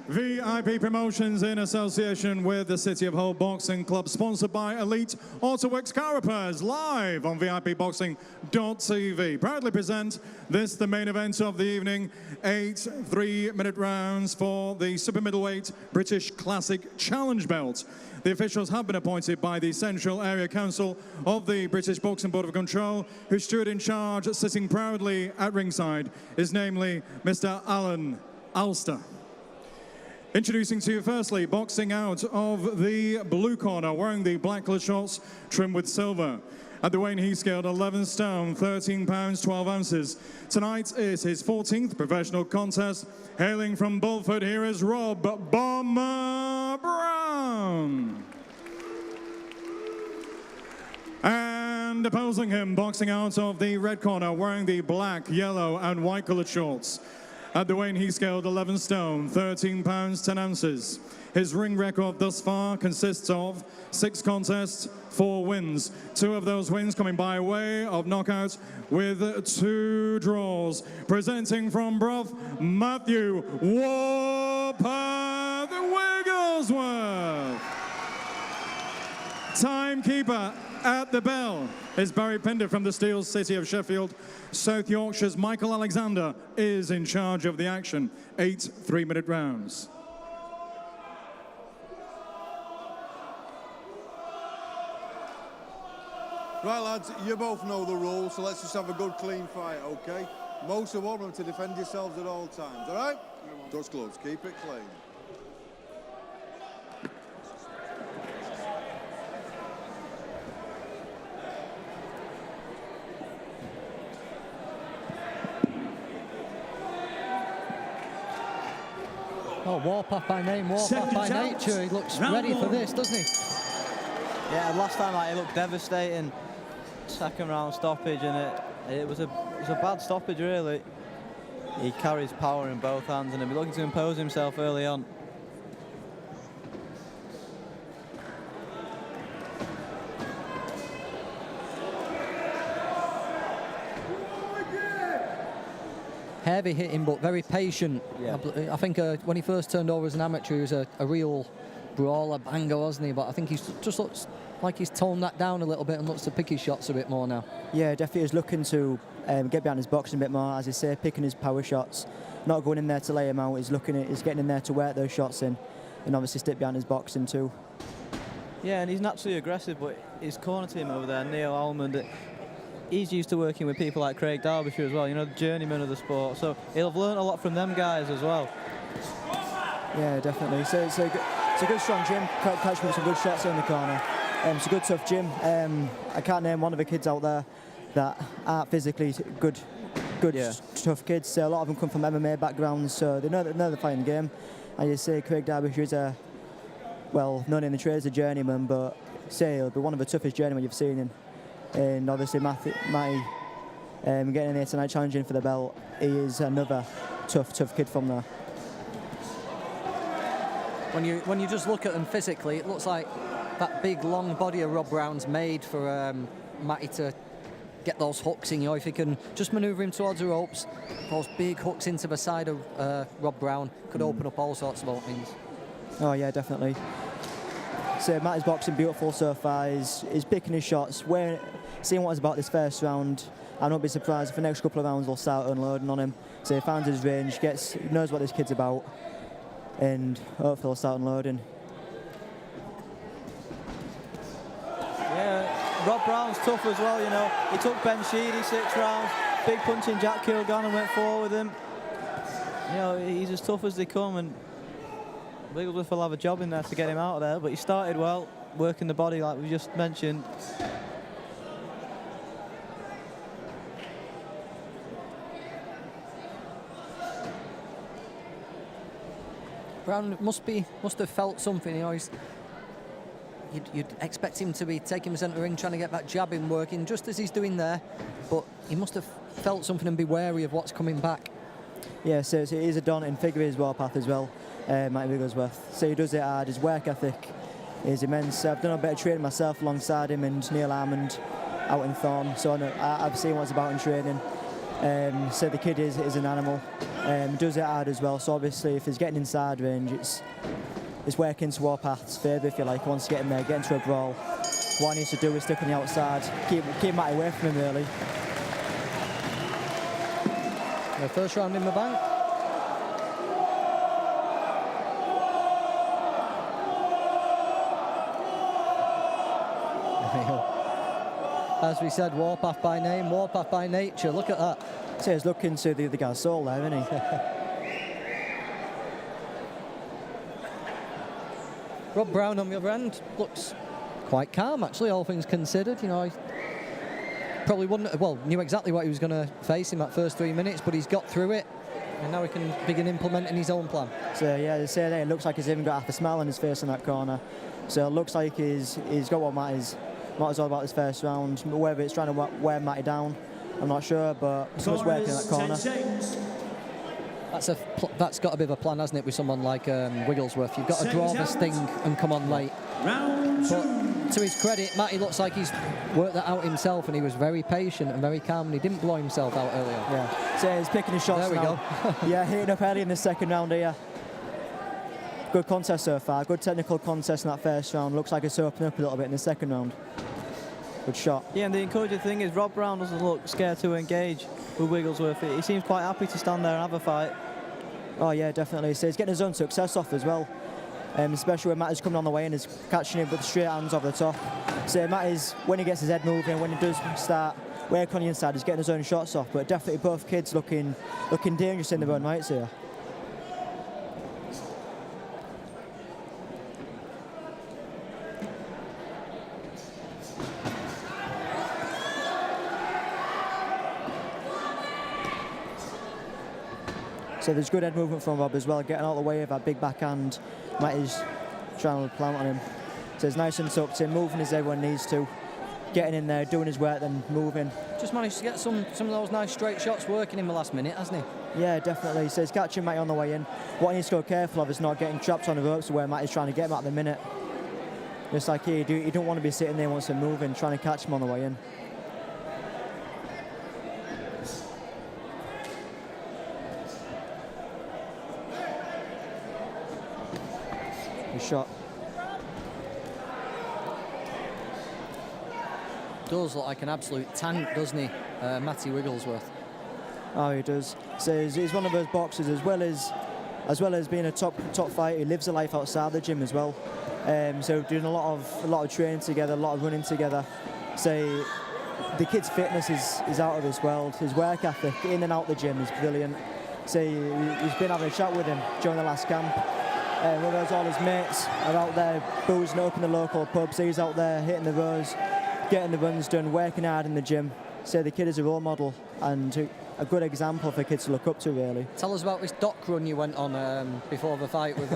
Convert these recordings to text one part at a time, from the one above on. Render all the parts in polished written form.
VIP Promotions in association with the City of Hull Boxing Club, sponsored by Elite AutoWorks Car Repairs, live on VIPBoxing.tv. Proudly present this, the main event of the evening, 8 3-minute rounds for the super middleweight British Classic Challenge belt. The officials have been appointed by the Central Area Council of the British Boxing Board of Control, who stood in charge, sitting proudly at ringside, is namely Mr. Alan Alster. Introducing to you firstly, boxing out of the blue corner, wearing the black coloured shorts trimmed with silver. At the weighing he scaled 11 stone, 13 pounds, 12 ounces. Tonight is his 14th professional contest. Hailing from Bulford, here is Rob Bomber Brown. And opposing him, boxing out of the red corner, wearing the black, yellow and white coloured shorts. At the weighing he scaled 11 stone, 13 pounds, 10 ounces. His ring record thus far consists of 6 contests, 4 wins. 2 of those wins coming by way of knockout with 2 draws. Presenting from Brough, Matthew Warpath Wigglesworth. Timekeeper at the bell is Barry Pinder from the Steel City of Sheffield. South Yorkshire's Michael Alexander is in charge of the action. 8 3-minute rounds. Right, lads, you both know the rules, so let's just have a good, clean fight, okay? Most of all, remember to defend yourselves at all times, all right? Touch gloves, keep it clean. Oh, Warpath by name, Warpath by nature. He looks ready for this, doesn't he? Yeah, last time he looked devastating. Second round stoppage, and it was a bad stoppage really. He carries power in both hands, and he'll be looking to impose himself early on. Heavy hitting, but very patient. Yeah. I think when he first turned over as an amateur, he was a real brawler, banger, wasn't he? But I think he just looks like he's toned that down a little bit and looks to pick his shots a bit more now. Yeah, definitely is looking to get behind his boxing a bit more, as you say, picking his power shots, not going in there to lay him out. He's getting in there to work those shots in, and obviously stick behind his boxing too. Yeah, and he's naturally aggressive, but his corner team over there, Neil Almond, he's used to working with people like Craig Derbyshire as well, you know, the journeyman of the sport, so he'll have learned a lot from them guys as well. Yeah, definitely. So it's a good, strong gym. Catch with some good shots in the corner. It's a good, tough gym. I can't name one of the kids out there that aren't physically good, yeah, tough kids. So a lot of them come from MMA backgrounds, so they know the fighting game. And you say Craig Derbyshire is known in the trade as a journeyman, but say he'll be one of the toughest journeymen you've seen in. And obviously Matty getting in there tonight challenging for the belt, he is another tough kid from there. When you just look at them physically, it looks like that big long body of Rob Brown's made for Matty to get those hooks in. You know, if he can just manoeuvre him towards the ropes, those big hooks into the side of Rob Brown could open up all sorts of openings. Oh yeah, definitely. So Matty's boxing beautiful so far. He's picking his shots, seeing what he's about this first round. I won't be surprised if the next couple of rounds will start unloading on him. So he finds his range, knows what this kid's about, and hopefully he'll start unloading. Yeah, Rob Brown's tough as well, you know. He took Ben Sheedy 6 rounds, big punching Jack Kilgan and went forward with him. You know, he's as tough as they come, and Wigglesworth will have a job in there to get him out of there, but he started well, working the body like we just mentioned. Brown must have felt something, you know. You'd expect him to be taking the centre ring, trying to get that jab in working just as he's doing there, but he must have felt something and be wary of what's coming back. Yeah, so it is a daunting figure as Warpath as well, Matty Wigglesworth. So he does it hard, his work ethic is immense. I've done a bit of training myself alongside him and Neil Almond out in Thorn, so I've seen what it's about in training. So the kid is an animal. Does it hard as well. So obviously, if he's getting inside range, it's working to Warpath's favour, if you like. He wants to get in there, get into a brawl. What he needs to do is stick on the outside, keep Matty away from him, really. The first round in the bank. As we said, Warpath by name, Warpath by nature. Look at that. So he's looking to the other guy's soul there, isn't he? Rob Brown, on the other end, looks quite calm, actually, all things considered. You know, he probably wouldn't, well, knew exactly what he was going to face in that first 3 minutes, but he's got through it, and now he can begin implementing his own plan. So, yeah, they say there, it looks like he's even got half a smile on his face in that corner. So it looks like he's got what matters all about this first round. Whether it's trying to wear Matty down, I'm not sure, but someone's working in that corner. That's got a bit of a plan, hasn't it, with someone like Wigglesworth? You've got to draw the sting and come on late. But to his credit, Matty looks like he's worked that out himself, and he was very patient and very calm, and he didn't blow himself out earlier. Yeah, so he's picking his shots there we now. go. Yeah, hitting up early in the second round here. Good contest so far, good technical contest in that first round. Looks like it's opening up a little bit in the second round. Good shot. Yeah, and the encouraging thing is Rob Brown doesn't look scared to engage with Wigglesworth. He seems quite happy to stand there and have a fight. Oh yeah, definitely. So he's getting his own success off as well. Especially when Matt is coming on the way and is catching him with the straight hands over the top. So Matt is, when he gets his head moving, when he does start work on the inside, he's getting his own shots off. But definitely both kids looking dangerous in their own rights here. So there's good head movement from Rob as well, getting out of the way of that big backhand. Matt is trying to plant on him. So it's nice and tucked in, moving as everyone needs to. Getting in there, doing his work, then moving. Just managed to get some of those nice straight shots working in the last minute, hasn't he? Yeah, definitely. So he's catching Matty on the way in. What he needs to go careful of is not getting trapped on the ropes where Matt is trying to get him at the minute. Just like here, you don't want to be sitting there once they're moving, trying to catch him on the way in. Good shot. Does look like an absolute tank, doesn't he, Matty Wigglesworth? Oh, he does. So he's one of those boxers, as well as being a top fighter. He lives a life outside the gym as well. So doing a lot of training together, a lot of running together. So the kid's fitness is out of this world. His work ethic in and out the gym is brilliant. So he's been having a chat with him during the last camp. Whereas all his mates are out there boozing up in the local pubs, he's out there hitting the rows, getting the runs done, working hard in the gym. So the kid is a role model and a good example for kids to look up to, really. Tell us about this dock run you went on before the fight with...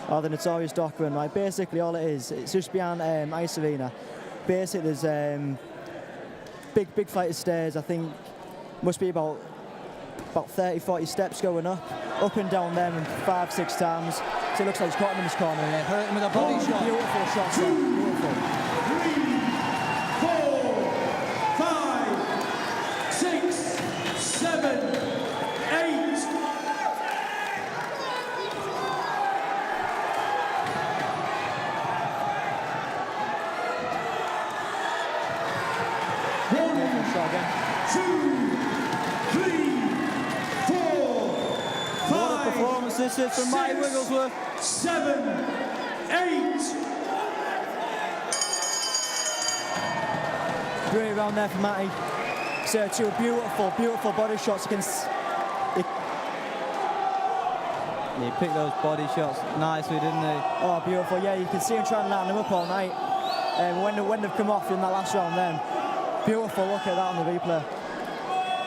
Oh, the notorious dock run, right? Basically all it is, it's just behind Ice Arena. Basically there's big flight of stairs, I think must be about 30-40 steps going up and down them 5-6 times. So it looks like he's caught him in his corner. Yeah, hurt him with a body shot. Beautiful shots there. Beautiful. 3, 4, 5, 6, 7, 8. Beautiful shot again. 2, 3, 4, What a performance this is from Matty Wigglesworth. 7, 8. Great round there for Matty. So two beautiful body shots against... He picked those body shots nicely, didn't he? Oh, beautiful. Yeah, you can see him trying to line them up all night. When they've come off in that last round then, beautiful look at that on the replay.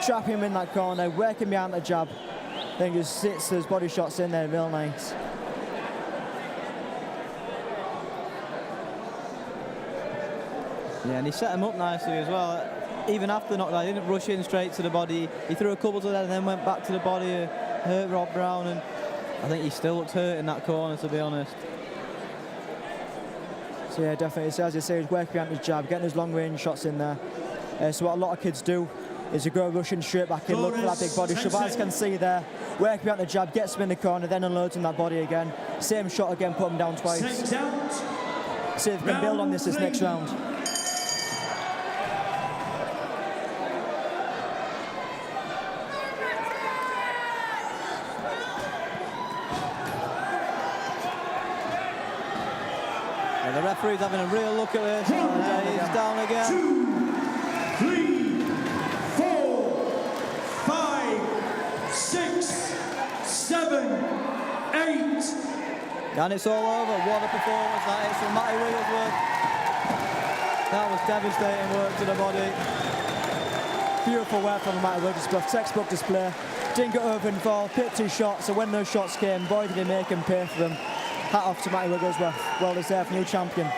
Trap him in that corner, working behind the jab, then just sits those body shots in there real nice. Yeah, and he set him up nicely as well. Even after the knockdown, he didn't rush in straight to the body. He threw a couple to the head and then went back to the body, hurt Rob Brown, and I think he still looks hurt in that corner, to be honest. So yeah, definitely. So as you say, he's working behind his jab, getting his long range shots in there. So what a lot of kids do is to go rushing straight back in, look for that big body shot. But as you can see there, working out the jab, gets him in the corner, then unloads on that body again. Same shot again, put him down twice. See if we can build on this next round. And the referee's having a real look at this. And he's down again. 2, 3, 4, 5, 6, 7, 8. And it's all over. What a performance that is from Matty Wigglesworth. That was devastating work to the body. Beautiful work from Matty Wigglesworth, textbook display. Didn't get over and fall, picked his shots, so when those shots came, boy did he make him pay for them. Hat off to Matty Wigglesworth, well deserved new champion.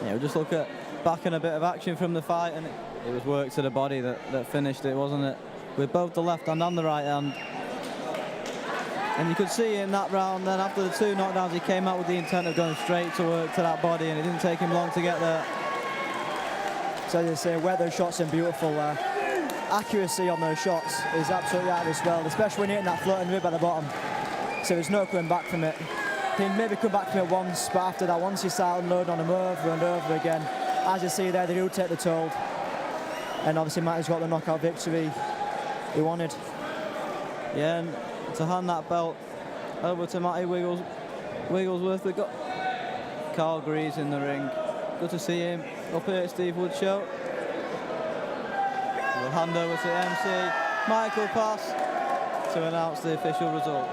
Yeah, we'll just look at back in a bit of action from the fight, and it was work to the body that finished it, wasn't it? With both the left hand and the right hand. And you could see in that round, then after the 2 knockdowns, he came out with the intent of going straight to work to that body, and it didn't take him long to get there. So as I say, where those shots are beautiful. Accuracy on those shots is absolutely out of this world, especially when you're hitting that floating rib at the bottom. So there's no coming back from it. He maybe come back from it once, but after that, once you start unloading on him over and over again, as you see there, they do take the toll. And obviously Matty's got the knockout victory he wanted. Yeah, and to hand that belt over to Matty Wigglesworth, we've got Carl Greaves in the ring. Good to see him up here at Steve Wood Show. We'll hand over to MC Michael Pass to announce the official result.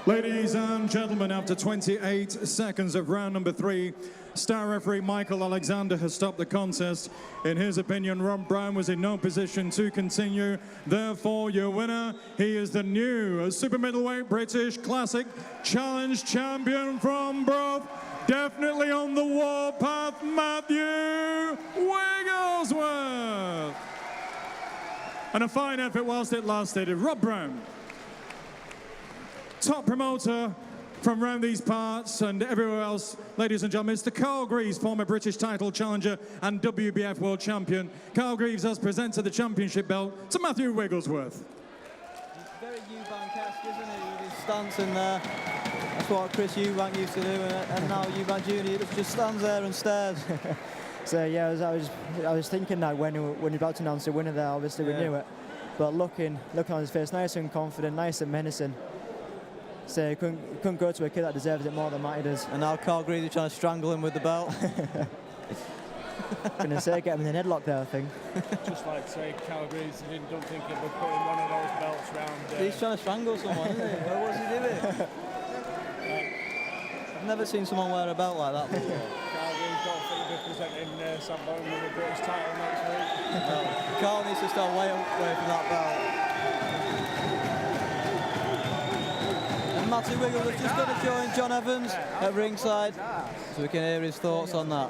Ladies and gentlemen, after 28 seconds of round number 3, star referee Michael Alexander has stopped the contest. In his opinion, Rob Brown was in no position to continue. Therefore, your winner, he is the new super middleweight British Classic Challenge champion from Brough. Definitely on the warpath, Matthew Wigglesworth. And a fine effort whilst it lasted. Rob Brown, top promoter from around these parts and everywhere else, ladies and gentlemen, Mr. Carl Greaves, former British title challenger and WBF world champion. Carl Greaves has presented the championship belt to Matthew Wigglesworth. He's very Eubank-esque, isn't he, with his stance in there. That's what Chris Eubank used to do, and now Eubank Jr. just stands there and stares. So yeah, I was thinking that when you're about to announce the winner there, obviously we knew it. But looking on his face, nice and confident, nice and menacing. So you couldn't go to a kid that deserves it more than Matty does. And now Carl Greaves is trying to strangle him with the belt. Gonna say, get him in the headlock there, I think. Just like to say, Carl Greaves, I didn't think he'd be putting one of those belts round. He's trying to strangle someone, isn't he? What's he doing? I've never seen someone wear a belt like that before. Carl Greaves don't think he'll be presenting Sam Bowman with a British title next week. No. Carl needs to start way away from that belt. And Matty Wigglesworth just going to join John Evans at ringside, so we can hear his thoughts on that.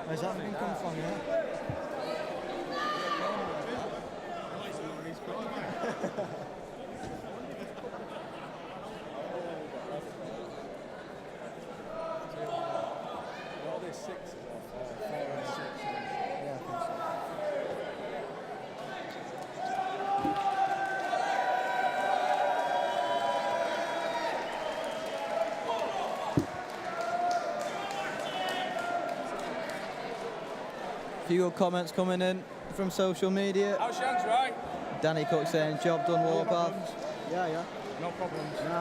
Where's that thing come from, yeah? Few good comments coming in from social media. How's Shan's right? Danny Cook saying, job done, Warpath. Yeah. No problems. No.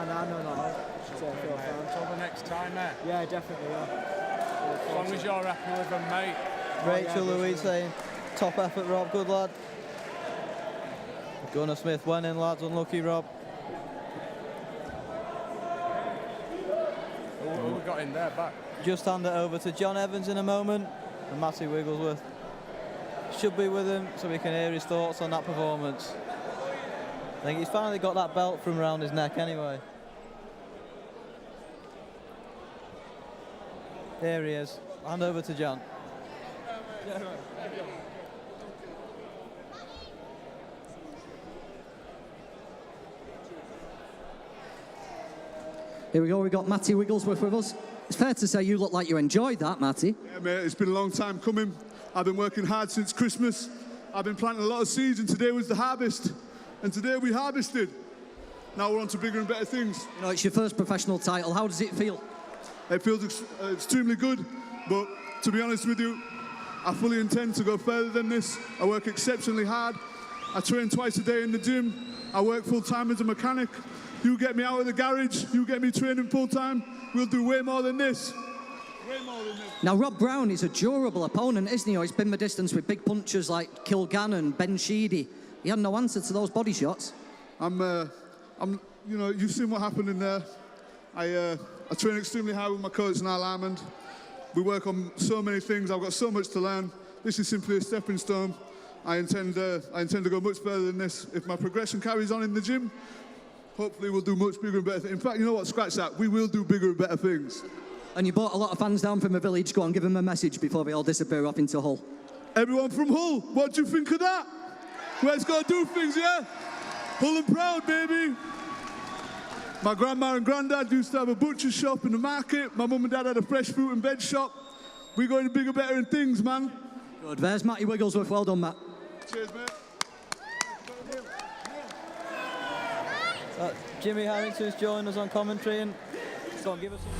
Until the next time, eh? Yeah, definitely, yeah. As long as you're happy with them, mate. Rachel Louise saying, top effort, Rob, good lad. Gunnar Smith went in, lads, unlucky, Rob. got in there back. Just hand it over to John Evans in a moment, and Matty Wigglesworth should be with him so we can hear his thoughts on that performance. I think he's finally got that belt from around his neck anyway. There he is. Hand over to John. Here we go, we've got Matty Wigglesworth with us. It's fair to say you look like you enjoyed that, Matty. Yeah, mate, it's been a long time coming. I've been working hard since Christmas. I've been planting a lot of seeds, and today was the harvest. And today we harvested. Now we're on to bigger and better things. You know, it's your first professional title. How does it feel? It feels extremely good, but to be honest with you, I fully intend to go further than this. I work exceptionally hard. I train twice a day in the gym. I work full-time as a mechanic. You get me out of the garage, you get me training full-time, we'll do way more than this. Way more than this. Now, Rob Brown is a durable opponent, isn't he? He's been the distance with big punchers like Kilgannon, Ben Sheedy. He had no answer to those body shots. You know, you've seen what happened in there. I train extremely hard with my coach, Niall Armand. We work on so many things. I've got so much to learn. This is simply a stepping stone. I intend to go much further than this. If my progression carries on in the gym, hopefully we'll do much bigger and better things. In fact, you know what? Scratch that. We will do bigger and better things. And you brought a lot of fans down from the village. Go on, give them a message before they all disappear off into Hull. Everyone from Hull, what do you think of that? Let's go do things, yeah? Hull and proud, baby. My grandma and granddad used to have a butcher shop in the market. My mum and dad had a fresh fruit and veg shop. We're going to bigger, better and things, man. Good. There's Matty Wigglesworth. Well done, Matt. Cheers, mate. Jimmy Harrington's joined us on commentary, and go on, give us some.